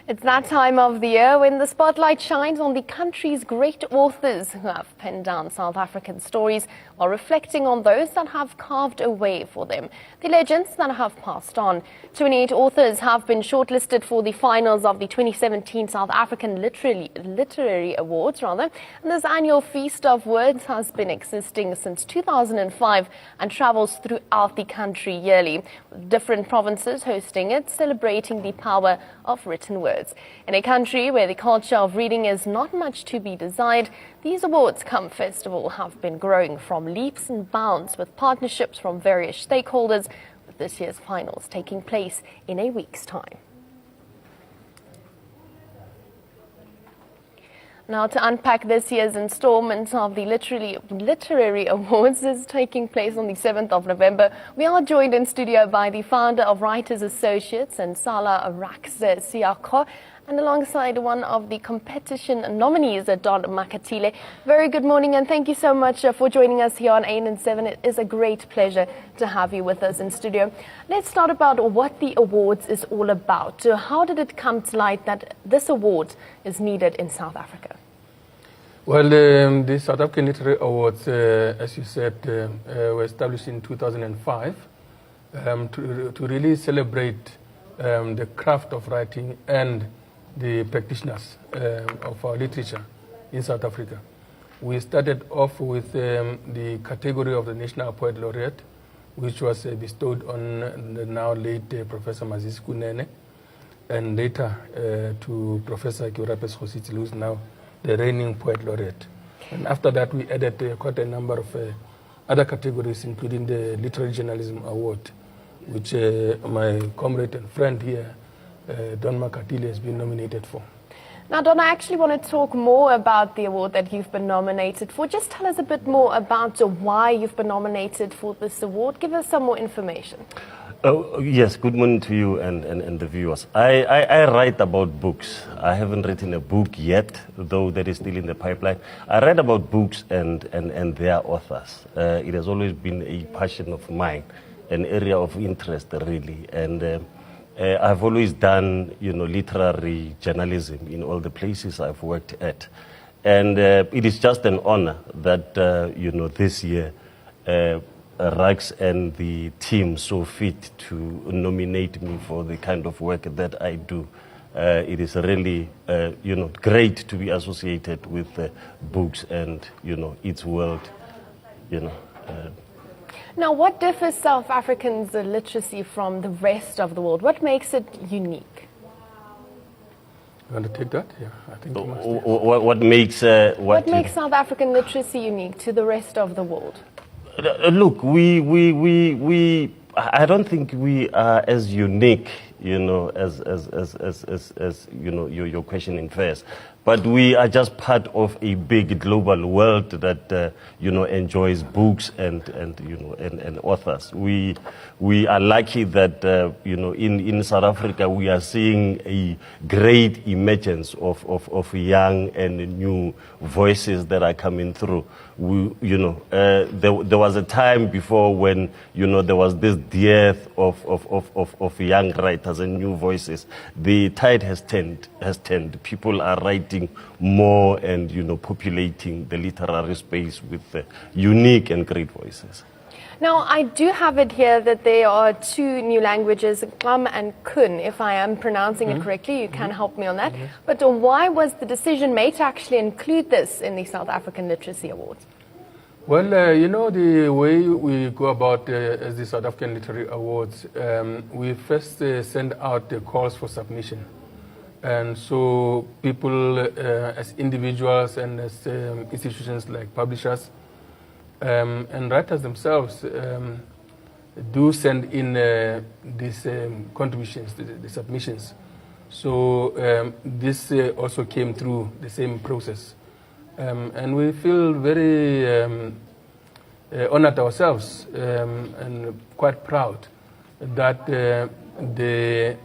It's that time of the year when the spotlight shines on the country's great authors who have penned down South African stories while reflecting on those that have carved a way for them, the legends that have passed on. 28 authors have been shortlisted for the finals of the 2017 South African Literary Awards, and this annual feast of words has been existing since 2005 and travels throughout the country yearly, with different provinces hosting it, celebrating the power of written words. In a country where the culture of reading is not much to be desired, these awards come festival have been growing from leaps and bounds with partnerships from various stakeholders, with this year's finals taking place in a week's time. Now, to unpack this year's installment of the Literary Awards is taking place on the 7th of November. We are joined in studio by the founder of Writers Associates and Sala Rax Siako, and alongside one of the competition nominees, Don Makatile. Very good morning and thank you so much for joining us here on 8 and 7. It is a great pleasure to have you with us in studio. Let's start about what the awards is all about. How did it come to light that this award is needed in South Africa? Well, the South African Literary Awards, as you said, were established in 2005 to really celebrate the craft of writing and the practitioners of our literature in South Africa. We started off with the category of the National Poet Laureate, which was bestowed on the now late Professor Mazisi Kunene, and later to Professor Kiurapes Khositsi, who is now the reigning Poet Laureate. And after that, we added quite a number of other categories, including the Literary Journalism Award, which my comrade and friend here, Don Makatile, has been nominated for. Now, Don, I actually want to talk more about the award that you've been nominated for. Just tell us a bit more about why you've been nominated for this award. Give us some more information. Yes, good morning to you and the viewers. I write about books. I haven't written a book yet, though that is still in the pipeline. I write about books and their authors. It has always been a passion of mine, an area of interest, really. And I've always done, literary journalism in all the places I've worked at. And it is just an honor that, this year, Rax and the team saw fit to nominate me for the kind of work that I do. It is really, great to be associated with books and, its world, Now, what differs South Africans' literacy from the rest of the world? What makes it unique? You want to take that? Yeah, I think you must. What makes South African literacy unique to the rest of the world? Look, I don't think we are as unique, as your question infers. But we are just part of a big global world that enjoys books and authors. We are lucky that in South Africa we are seeing a great emergence of young and new voices that are coming through. There was a time before when there was this dearth of young writers and new voices. The tide has turned. People are writing more and populating the literary space with unique and great voices. Now, I do have it here that there are two new languages, Glam and Kun. If I am pronouncing it correctly, you can help me on that. But why was the decision made to actually include this in the South African Literacy Awards? Well, the way we go about as the South African Literary Awards, we first send out the calls for submission. And so people, as individuals and as institutions like publishers and writers themselves, do send in these contributions, the submissions. So this also came through the same process. And we feel very honored ourselves and quite proud that the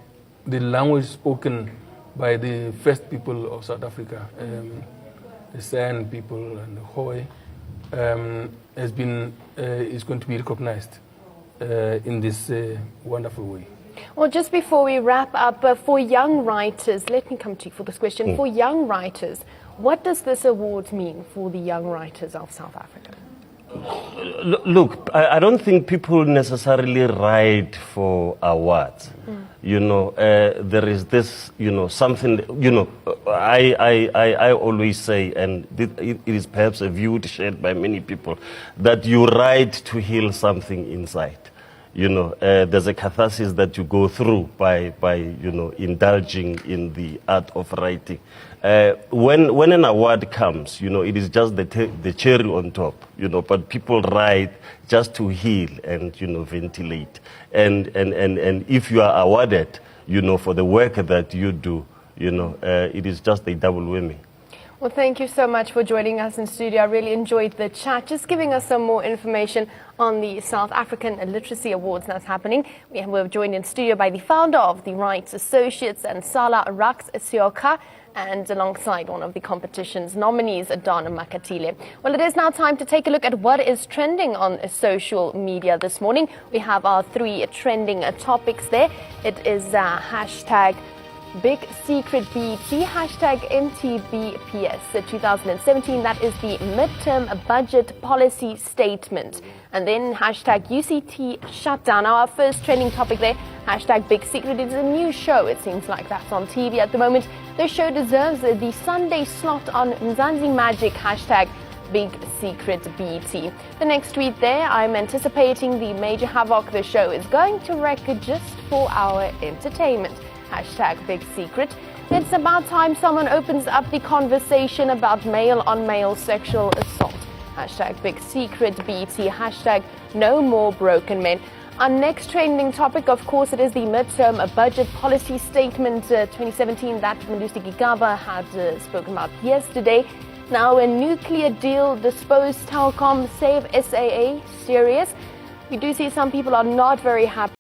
language spoken by the first people of South Africa, the San people and the Hoi, is going to be recognized in this wonderful way. Well, just before we wrap up, for young writers, let me come to you for this question. For young writers, what does this award mean for the young writers of South Africa? Look, I don't think people necessarily write for awards. You know, there is this, you know, something, you know, I always say, and it is perhaps a view shared by many people, that you write to heal something inside. You know, there's a catharsis that you go through by you know, indulging in the art of writing. When an award comes, you know, it is just the cherry on top, you know, but people write just to heal and, you know, ventilate. And if you are awarded, you know, for the work that you do, you know, it is just a double whammy. Well, thank you so much for joining us in studio. I really enjoyed the chat, just giving us some more information on the South African Literacy Awards that's happening. We're joined in studio by the founder of the Rights Associates and Sala Raks Sioka, and alongside one of the competition's nominees, Donna Makatile. Well, it is now time to take a look at what is trending on social media this morning. We have our 3 trending topics there. It is hashtag Big Secret BT, hashtag MTBPS 2017, that is the midterm budget policy statement. And then hashtag UCT shutdown. Now our first trending topic there, hashtag Big Secret, is a new show. It seems like that's on TV at the moment. This show deserves the Sunday slot on Mzansi Magic, hashtag Big Secret BT. The next tweet there, I'm anticipating the major havoc the show is going to wreak just for our entertainment. Hashtag Big Secret. It's about time someone opens up the conversation about male-on-male sexual assault. Hashtag Big Secret BT. Hashtag No More Broken Men. Our next trending topic, of course, it is the midterm budget policy statement 2017 that Malusi Gigaba had spoken about yesterday. Now, a nuclear deal disposed Telkom, save SAA serious. We do see some people are not very happy